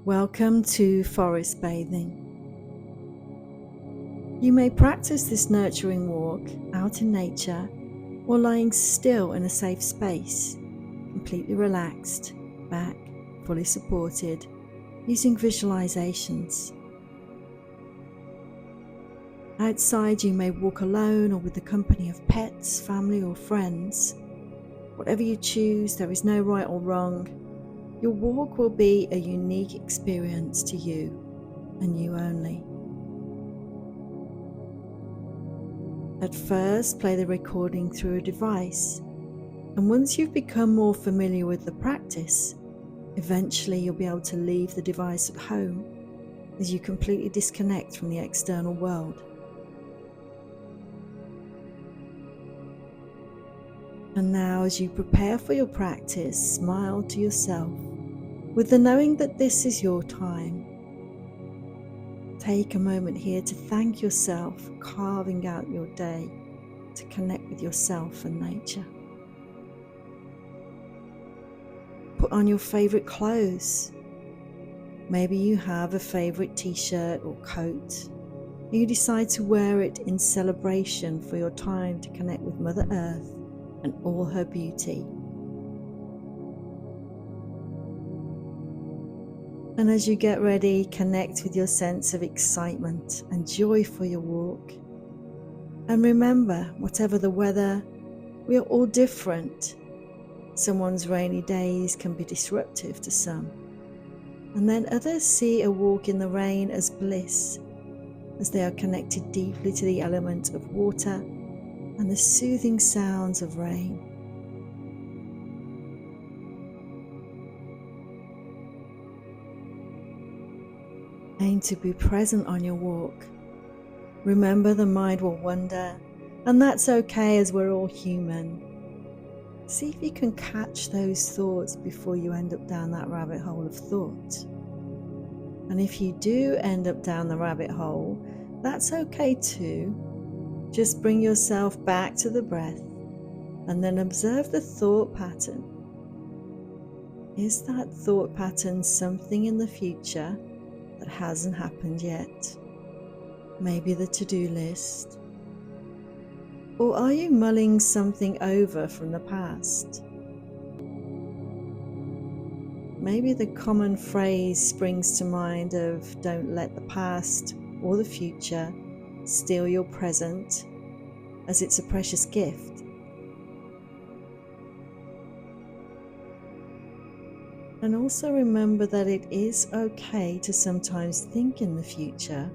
Welcome to forest bathing. You may practice this nurturing walk out in nature or lying still in a safe space, completely relaxed, back fully supported, using visualizations. Outside, you may walk alone or with the company of pets, family or friends. Whatever you choose, there is no right or wrong. Your walk will be a unique experience to you and you only. At first, play the recording through a device, and once you've become more familiar with the practice, eventually you'll be able to leave the device at home as you completely disconnect from the external world. And now, as you prepare for your practice, smile to yourself with the knowing that this is your time. Take a moment here to thank yourself for carving out your day to connect with yourself and nature. Put on your favorite clothes. Maybe you have a favorite t-shirt or coat, and you decide to wear it in celebration for your time to connect with Mother Earth and all her beauty. And as you get ready, connect with your sense of excitement and joy for your walk. And remember, whatever the weather, we are all different. Someone's rainy days can be disruptive to some, and then others see a walk in the rain as bliss, as they are connected deeply to the element of water and the soothing sounds of rain. Aim to be present on your walk. Remember, the mind will wander, and that's okay as we're all human. See if you can catch those thoughts before you end up down that rabbit hole of thought. And if you do end up down the rabbit hole, that's okay too. Just bring yourself back to the breath and then observe the thought pattern. Is that thought pattern something in the future that hasn't happened yet? Maybe the to-do list? Or are you mulling something over from the past? Maybe the common phrase springs to mind of don't let the past or the future steal your present, as it's a precious gift. And also remember that it is okay to sometimes think in the future,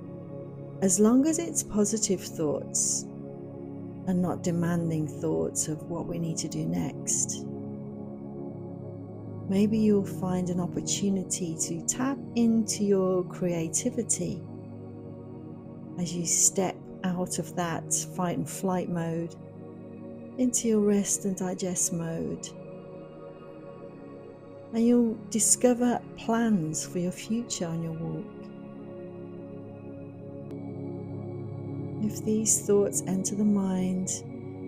as long as it's positive thoughts and not demanding thoughts of what we need to do next. Maybe you'll find an opportunity to tap into your creativity as you step out of that fight and flight mode into your rest and digest mode. And you'll discover plans for your future on your walk. If these thoughts enter the mind,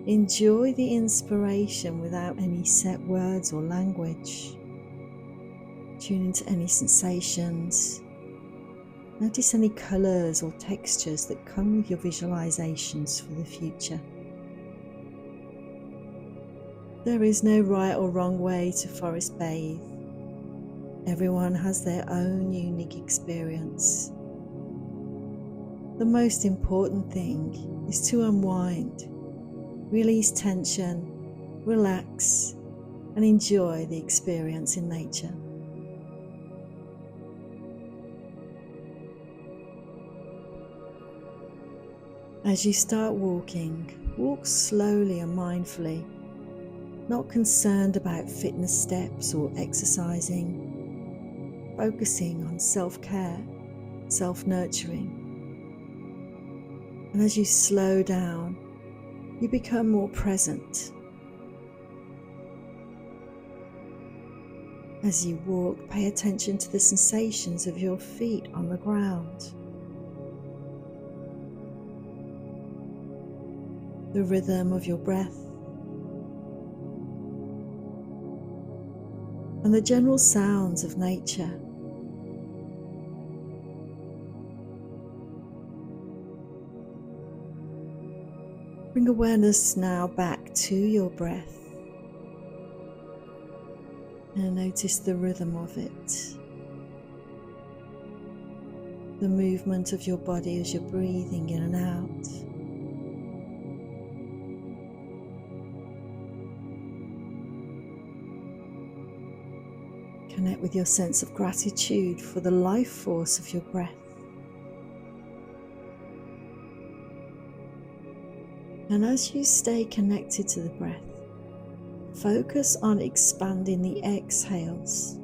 enjoy the inspiration without any set words or language. Tune into any sensations. Notice any colours or textures that come with your visualizations for the future. There is no right or wrong way to forest bathe. Everyone has their own unique experience. The most important thing is to unwind, release tension, relax, and enjoy the experience in nature. As you start walking, walk slowly and mindfully, not concerned about fitness steps or exercising, focusing on self-care, self-nurturing. And as you slow down, you become more present. As you walk, pay attention to the sensations of your feet on the ground, the rhythm of your breath, and the general sounds of nature. Bring awareness now back to your breath and notice the rhythm of it, the movement of your body as you're breathing in and out. Connect with your sense of gratitude for the life force of your breath. And as you stay connected to the breath, focus on expanding the exhales.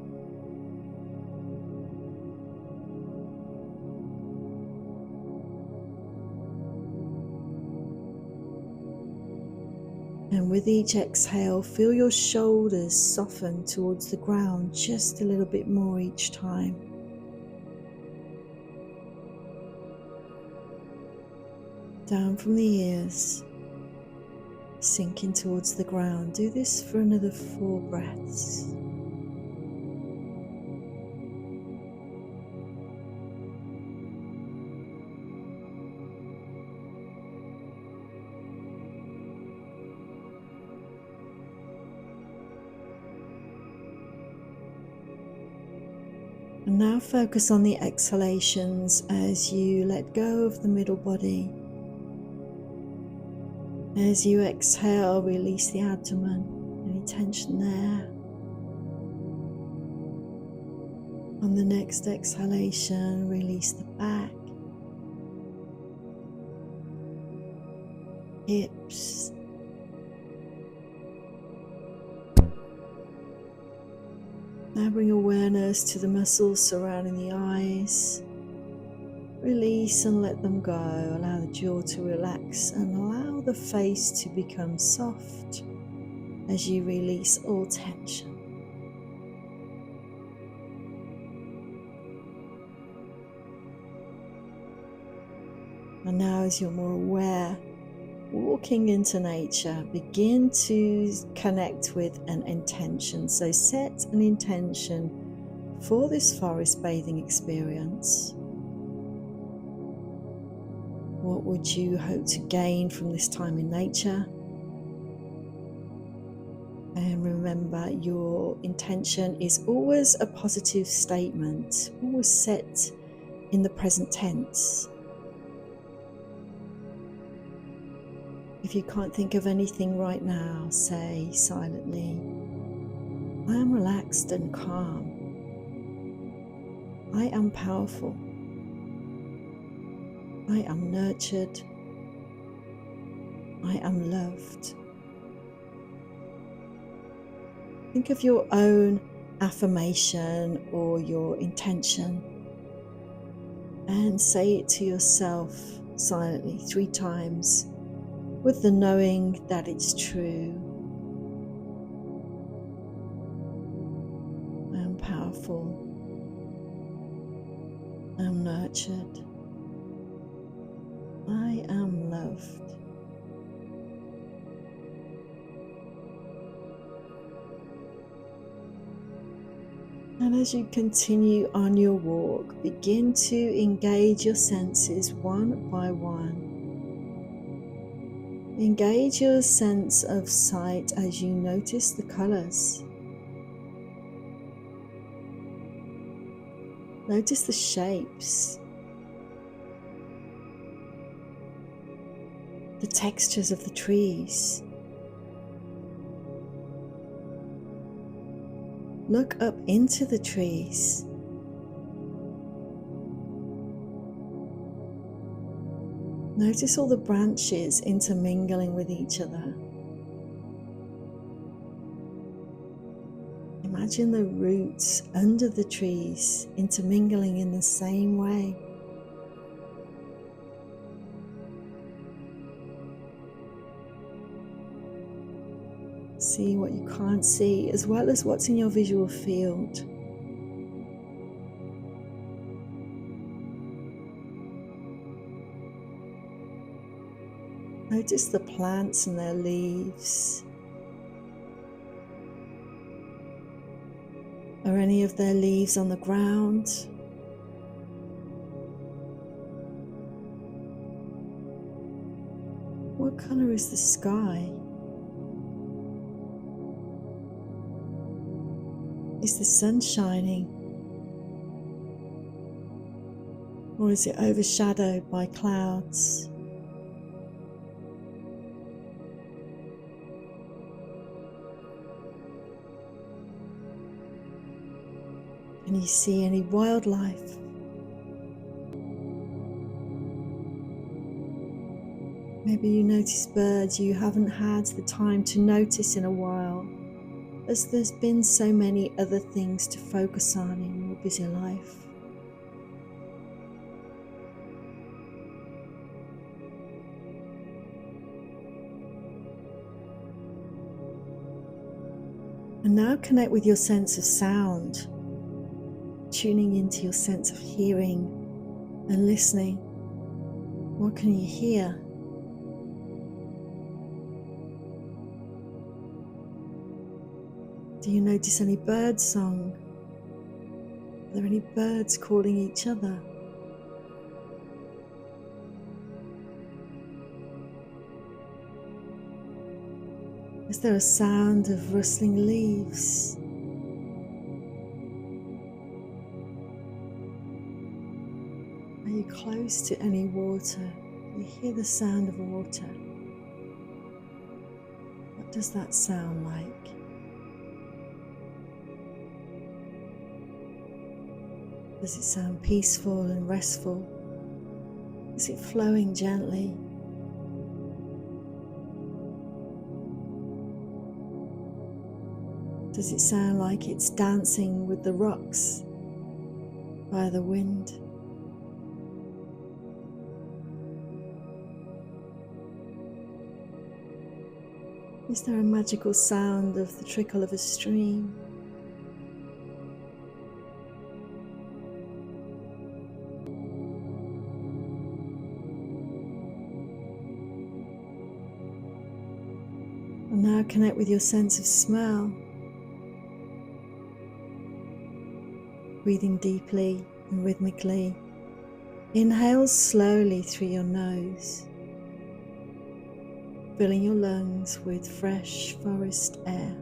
And with each exhale, feel your shoulders soften towards the ground just a little bit more each time. Down from the ears, sinking towards the ground. Do this for another 4 breaths. And now focus on the exhalations as you let go of the middle body. As you exhale, release the abdomen, any tension there. On the next exhalation, release the back, hips, now bring awareness to the muscles surrounding the eyes. Release and let them go. Allow the jaw to relax and allow the face to become soft as you release all tension. And now, as you're more aware, walking into nature, begin to connect with an intention. So set an intention for this forest bathing experience. What would you hope to gain from this time in nature? And remember, your intention is always a positive statement, always set in the present tense. If you can't think of anything right now, say silently, I am relaxed and calm. I am powerful. I am nurtured. I am loved. Think of your own affirmation or your intention and say it to yourself silently 3 times with the knowing that it's true. I am powerful. I am nurtured. I am loved. And as you continue on your walk, begin to engage your senses one by one. Engage your sense of sight as you notice the colors. Notice the shapes. The textures of the trees. Look up into the trees. Notice all the branches intermingling with each other. Imagine the roots under the trees intermingling in the same way. See what you can't see, as well as what's in your visual field. Notice the plants and their leaves. Are any of their leaves on the ground? What colour is the sky? Is the sun shining? Or is it overshadowed by clouds? Can you see any wildlife? Maybe you notice birds you haven't had the time to notice in a while, as there's been so many other things to focus on in your busy life. And now connect with your sense of sound, tuning into your sense of hearing and listening. What can you hear? Do you notice any bird song? Are there any birds calling each other? Is there a sound of rustling leaves? Are you close to any water? You hear the sound of water. What does that sound like? Does it sound peaceful and restful? Is it flowing gently? Does it sound like it's dancing with the rocks by the wind? Is there a magical sound of the trickle of a stream? And now connect with your sense of smell. Breathing deeply and rhythmically. Inhale slowly through your nose, filling your lungs with fresh forest air.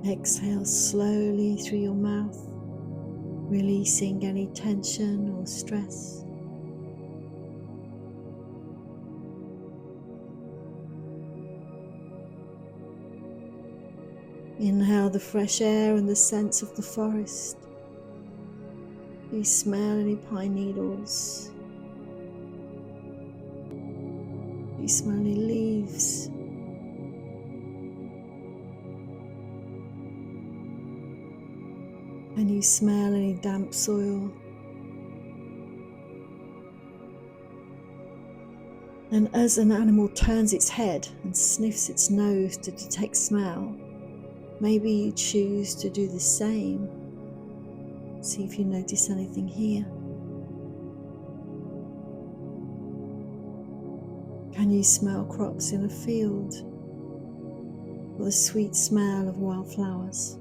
Exhale slowly through your mouth, releasing any tension or stress. Inhale the fresh air and the scents of the forest. Do you smell any pine needles? Do you smell any leaves? Can you smell any damp soil? And as an animal turns its head and sniffs its nose to detect smell, maybe you choose to do the same. See if you notice anything here. Can you smell crops in a field, or the sweet smell of wildflowers?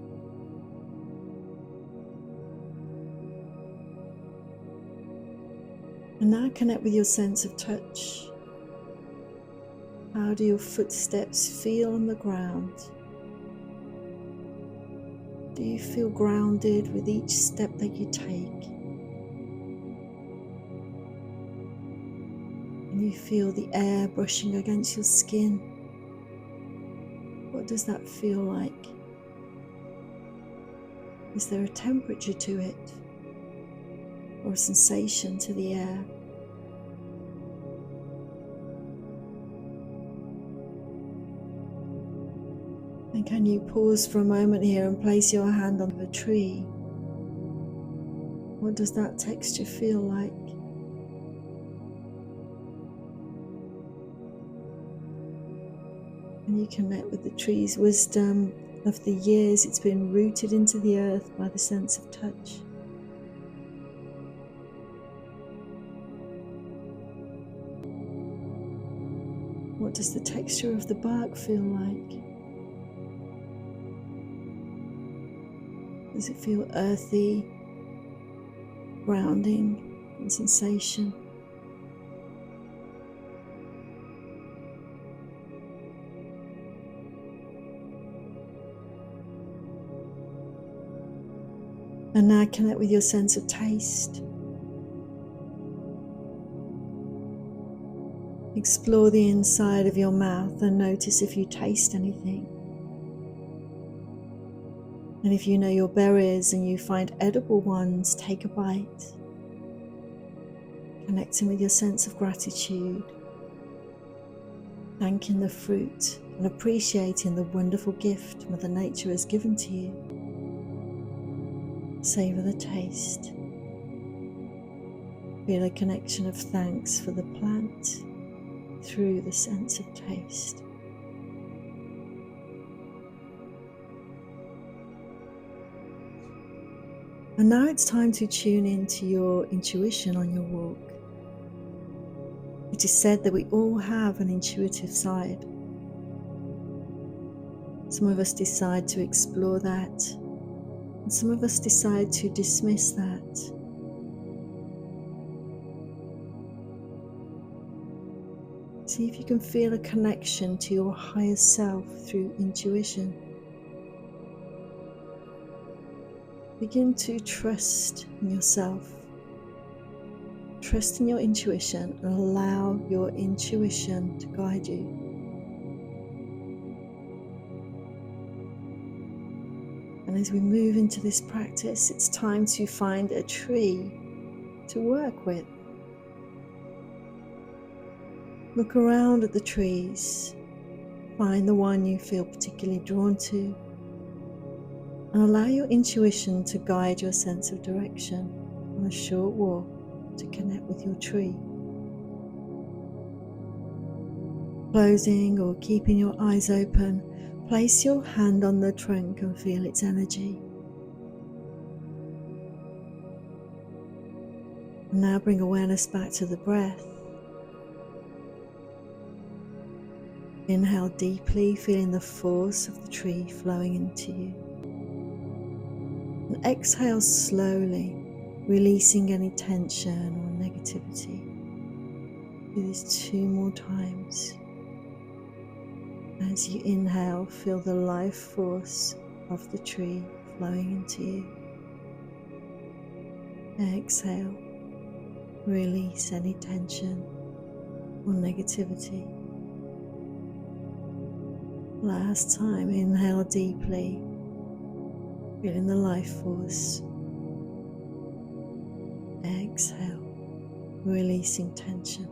And now connect with your sense of touch. How do your footsteps feel on the ground? Do you feel grounded with each step that you take? Can you feel the air brushing against your skin? What does that feel like? Is there a temperature to it, or a sensation to the air? And can you pause for a moment here and place your hand on a tree? What does that texture feel like? And you connect with the tree's wisdom of the years it's been rooted into the earth by the sense of touch. What does the texture of the bark feel like? Does it feel earthy, grounding? and sensation. And now connect with your sense of taste. Explore the inside of your mouth and notice if you taste anything. And if you know your berries and you find edible ones, take a bite. Connecting with your sense of gratitude. Thanking the fruit and appreciating the wonderful gift Mother Nature has given to you. Savor the taste. Feel a connection of thanks for the plant through the sense of taste. And now it's time to tune into your intuition on your walk. It is said that we all have an intuitive side. Some of us decide to explore that, and some of us decide to dismiss that. See if you can feel a connection to your higher self through intuition. Begin to trust in yourself. Trust in your intuition and allow your intuition to guide you. And as we move into this practice, it's time to find a tree to work with. Look around at the trees, find the one you feel particularly drawn to, and allow your intuition to guide your sense of direction on a short walk to connect with your tree. Closing or keeping your eyes open, place your hand on the trunk and feel its energy. And now bring awareness back to the breath. Inhale deeply, feeling the force of the tree flowing into you. And exhale slowly, releasing any tension or negativity. Do this 2 more times. As you inhale, feel the life force of the tree flowing into you. Exhale, release any tension or negativity. Last time, inhale deeply, feeling the life force. Exhale, releasing tension.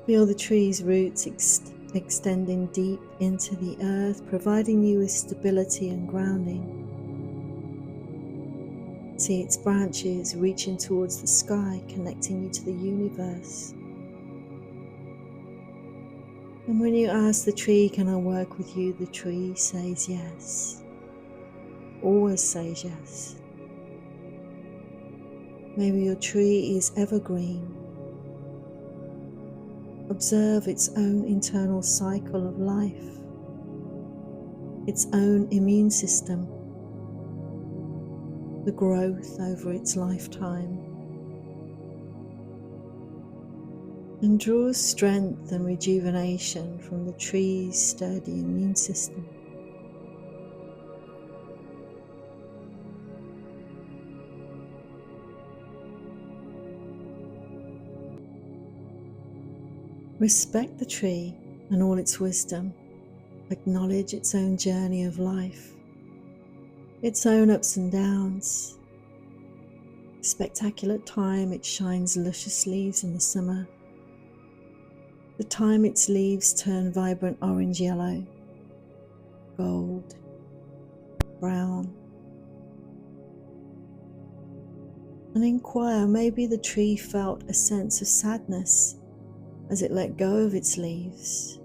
Feel the tree's roots extending deep into the earth, providing you with stability and grounding. See its branches reaching towards the sky, connecting you to the universe. And when you ask the tree, "Can I work with you?" the tree says yes. Always says yes. Maybe your tree is evergreen. Observe its own internal cycle of life, its own immune system, the growth over its lifetime, and draws strength and rejuvenation from the tree's sturdy immune system. Respect the tree and all its wisdom. Acknowledge its own journey of life, its own ups and downs. Spectacular time it shines luscious leaves in the summer. The time its leaves turn vibrant orange-yellow, gold, brown. And inquire, maybe the tree felt a sense of sadness as it let go of its leaves.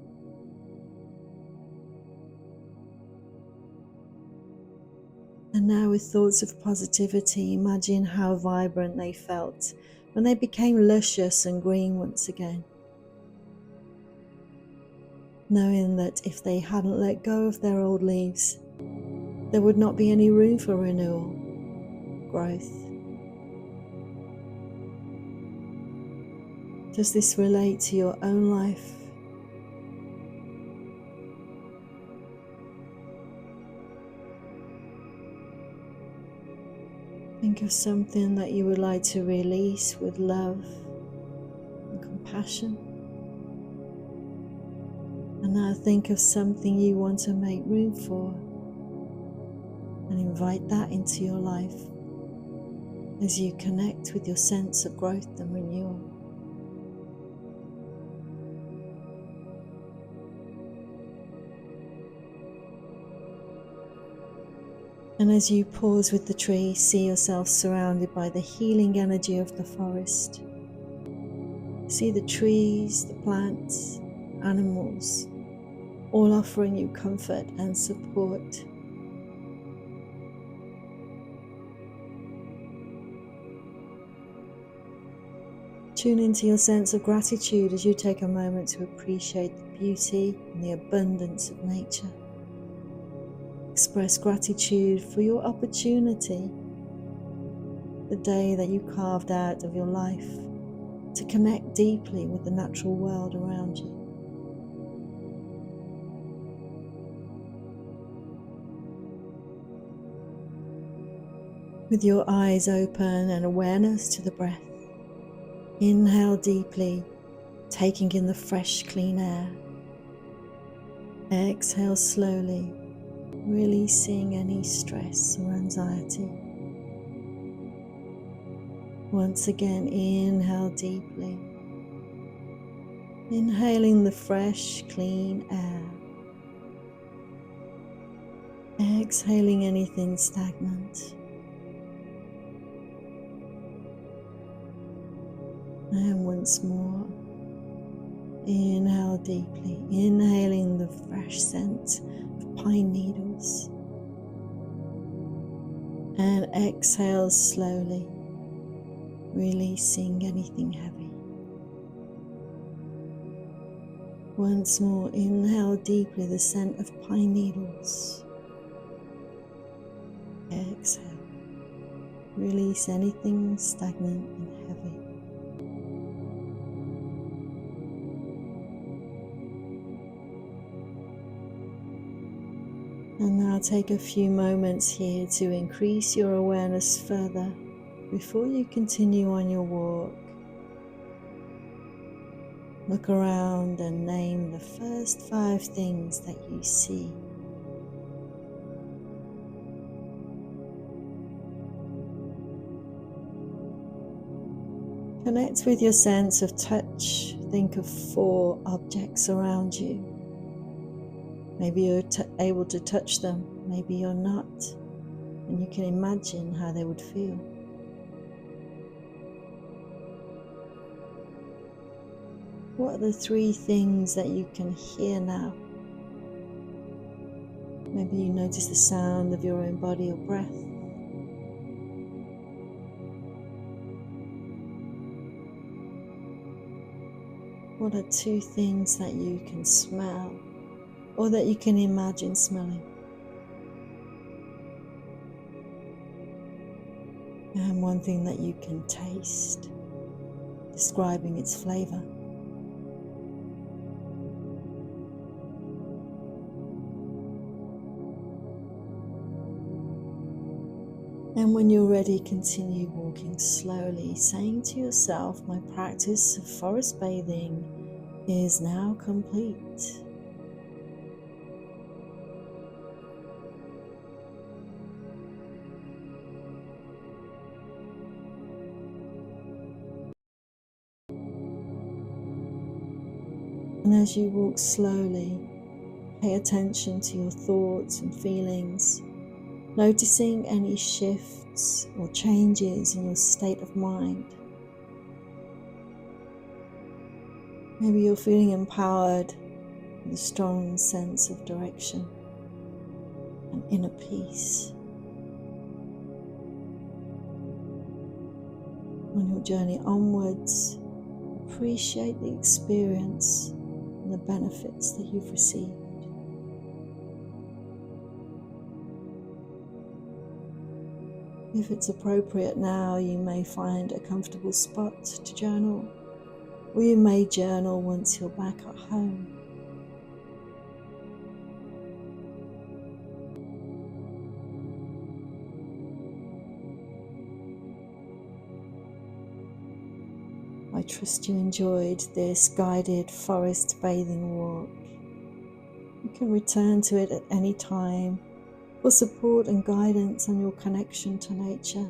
And now, with thoughts of positivity, imagine how vibrant they felt when they became luscious and green once again. knowing that if they hadn't let go of their old leaves, there would not be any room for renewal, growth. Does this relate to your own life? Think of something that you would like to release with love and compassion. And now think of something you want to make room for and invite that into your life as you connect with your sense of growth and renewal. And as you pause with the tree, see yourself surrounded by the healing energy of the forest. See the trees, the plants, animals, all offering you comfort and support. Tune into your sense of gratitude as you take a moment to appreciate the beauty and the abundance of nature. Express gratitude for your opportunity, the day that you carved out of your life to connect deeply with the natural world around you. With your eyes open and awareness to the breath, inhale deeply, taking in the fresh, clean air. Exhale slowly, releasing any stress or anxiety. Once again, inhale deeply, inhaling the fresh, clean air. Exhaling anything stagnant. And once more, inhale deeply, inhaling the fresh scent of pine needles. And exhale slowly, releasing anything heavy. Once more, inhale deeply the scent of pine needles. Exhale, release anything stagnant and heavy. And now take a few moments here to increase your awareness further before you continue on your walk. Look around and name the first 5 things that you see. Connect with your sense of touch. Think of 4 objects around you. Maybe you're able to touch them, maybe you're not, and you can imagine how they would feel. What are the 3 things that you can hear now? Maybe you notice the sound of your own body or breath. What are 2 things that you can smell or that you can imagine smelling? And 1 thing that you can taste, describing its flavor. And when you're ready, continue walking slowly, saying to yourself, my practice of forest bathing is now complete. And as you walk slowly, pay attention to your thoughts and feelings, noticing any shifts or changes in your state of mind. Maybe you're feeling empowered with a strong sense of direction and inner peace. On your journey onwards, appreciate the experience and the benefits that you've received. If it's appropriate now, you may find a comfortable spot to journal, or you may journal once you're back at home. I trust you enjoyed this guided forest bathing walk. You can return to it at any time for support and guidance on your connection to nature.